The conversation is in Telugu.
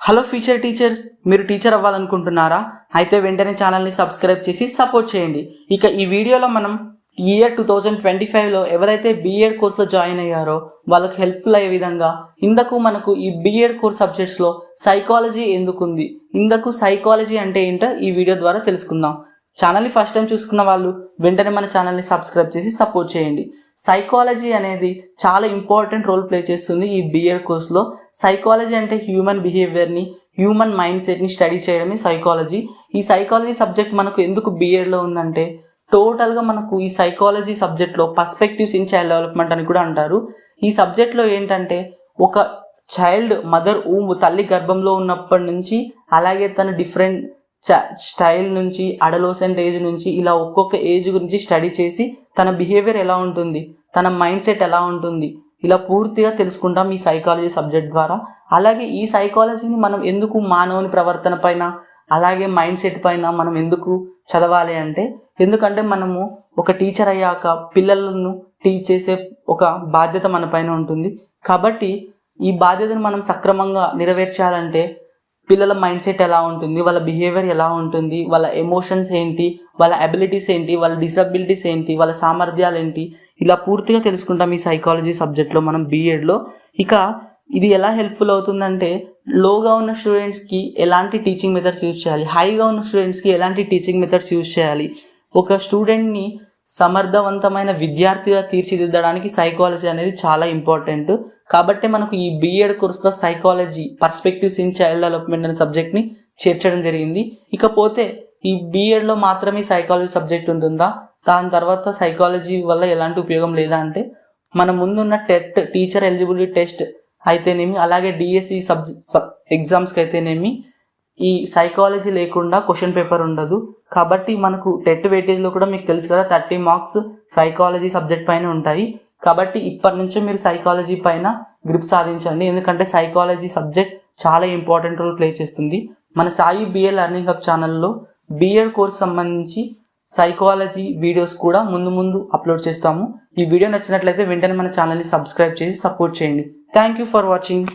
హలో ఫ్యూచర్ టీచర్స్, మీరు టీచర్ అవ్వాలనుకుంటున్నారా? అయితే వెంటనే ఛానల్ని సబ్స్క్రైబ్ చేసి సపోర్ట్ చేయండి. ఇక ఈ వీడియోలో మనం ఇయర్ 2025లో ఎవరైతే బీఎడ్ కోర్సులో జాయిన్ అయ్యారో వాళ్ళకి హెల్ప్ఫుల్ అయ్యే విధంగా ఇందుకు మనకు ఈ బీఎడ్ కోర్స్ సబ్జెక్ట్స్లో సైకాలజీ ఎందుకుంది, ఇందుకు సైకాలజీ అంటే ఏంటో ఈ వీడియో ద్వారా తెలుసుకుందాం. ఛానల్ని ఫస్ట్ టైం చూసుకున్న వాళ్ళు వెంటనే మన ఛానల్ని సబ్స్క్రైబ్ చేసి సపోర్ట్ చేయండి. సైకాలజీ అనేది చాలా ఇంపార్టెంట్ రోల్ ప్లే చేస్తుంది ఈ బీఎడ్ కోర్సులో. సైకాలజీ అంటే హ్యూమన్ బిహేవియర్ని, హ్యూమన్ మైండ్ సెట్ని స్టడీ చేయడమే సైకాలజీ. ఈ సైకాలజీ సబ్జెక్ట్ మనకు ఎందుకు బీఎడ్లో ఉందంటే, టోటల్గా మనకు ఈ సైకాలజీ సబ్జెక్ట్లో పర్స్పెక్టివ్స్ ఇన్ చైల్డ్ డెవలప్మెంట్ అని కూడా అంటారు. ఈ సబ్జెక్ట్లో ఏంటంటే ఒక చైల్డ్ మదర్ తల్లి గర్భంలో ఉన్నప్పటి నుంచి అలాగే తన డిఫరెంట్ స్టైల్ నుంచి అడలోసెంట్ ఏజ్ నుంచి ఇలా ఒక్కొక్క ఏజ్ గురించి స్టడీ చేసి తన బిహేవియర్ ఎలా ఉంటుంది, తన మైండ్ సెట్ ఎలా ఉంటుంది, ఇలా పూర్తిగా తెలుసుకుంటాం ఈ సైకాలజీ సబ్జెక్ట్ ద్వారా. అలాగే ఈ సైకాలజీని మనం ఎందుకు మానవుని ప్రవర్తన పైన అలాగే మైండ్ సెట్ పైన మనం ఎందుకు చదవాలి అంటే, ఎందుకంటే మనము ఒక టీచర్ అయ్యాక పిల్లలను టీచ్ చేసే ఒక బాధ్యత మన పైన ఉంటుంది. కాబట్టి ఈ బాధ్యతను మనం సక్రమంగా నెరవేర్చాలంటే పిల్లల మైండ్ సెట్ ఎలా ఉంటుంది, వాళ్ళ బిహేవియర్ ఎలా ఉంటుంది, వాళ్ళ ఎమోషన్స్ ఏంటి, వాళ్ళ అబిలిటీస్ ఏంటి, వాళ్ళ డిసబిలిటీస్ ఏంటి, వాళ్ళ సామర్థ్యాలు ఏంటి, ఇలా పూర్తిగా తెలుసుకుంటాం ఈ సైకాలజీ సబ్జెక్ట్లో మనం బీఎడ్లో. ఇక ఇది ఎలా హెల్ప్ఫుల్ అవుతుందంటే, లోగా ఉన్న స్టూడెంట్స్కి ఎలాంటి టీచింగ్ మెథడ్స్ యూజ్ చేయాలి, హైగా ఉన్న స్టూడెంట్స్కి ఎలాంటి టీచింగ్ మెథడ్స్ యూజ్ చేయాలి, ఒక స్టూడెంట్ని సమర్థవంతమైన విద్యార్థిగా తీర్చిదిద్దడానికి సైకాలజీ అనేది చాలా ఇంపార్టెంట్. కాబట్టి మనకు ఈ బీఎడ్ కోర్సులో psychology perspectives in child development అనే సబ్జెక్ట్ని చేర్చడం జరిగింది. ఇకపోతే ఈ బీఎడ్లో మాత్రమే సైకాలజీ సబ్జెక్ట్ ఉంటుందా, దాని తర్వాత సైకాలజీ వల్ల ఎలాంటి ఉపయోగం లేదా అంటే, మన ముందున్న టెట్ టీచర్ ఎలిజిబిలిటీ టెస్ట్ అయితేనేమి అలాగే డిఎస్సి ఎగ్జామ్స్కి అయితేనేమి ఈ సైకాలజీ లేకుండా క్వశ్చన్ పేపర్ ఉండదు. కాబట్టి మనకు టెట్ వెయిటేజ్లో కూడా మీకు తెలుసు కదా 30 మార్క్స్ సైకాలజీ సబ్జెక్ట్ పైన ఉంటాయి. కాబట్టి ఇప్పటి నుంచే మీరు సైకాలజీ పైన గ్రిప్ సాధించండి, ఎందుకంటే సైకాలజీ సబ్జెక్ట్ చాలా ఇంపార్టెంట్ రోల్ ప్లే చేస్తుంది. మన సాయి బిఏ లెర్నింగ్ హబ్ ఛానల్లో బీఎడ్ కోర్స్ సంబంధించి సైకాలజీ వీడియోస్ కూడా ముందు అప్లోడ్ చేస్తాము. ఈ వీడియో నచ్చినట్లయితే వెంటనే మన ఛానల్ని సబ్స్క్రైబ్ చేసి సపోర్ట్ చేయండి. Thank you for watching.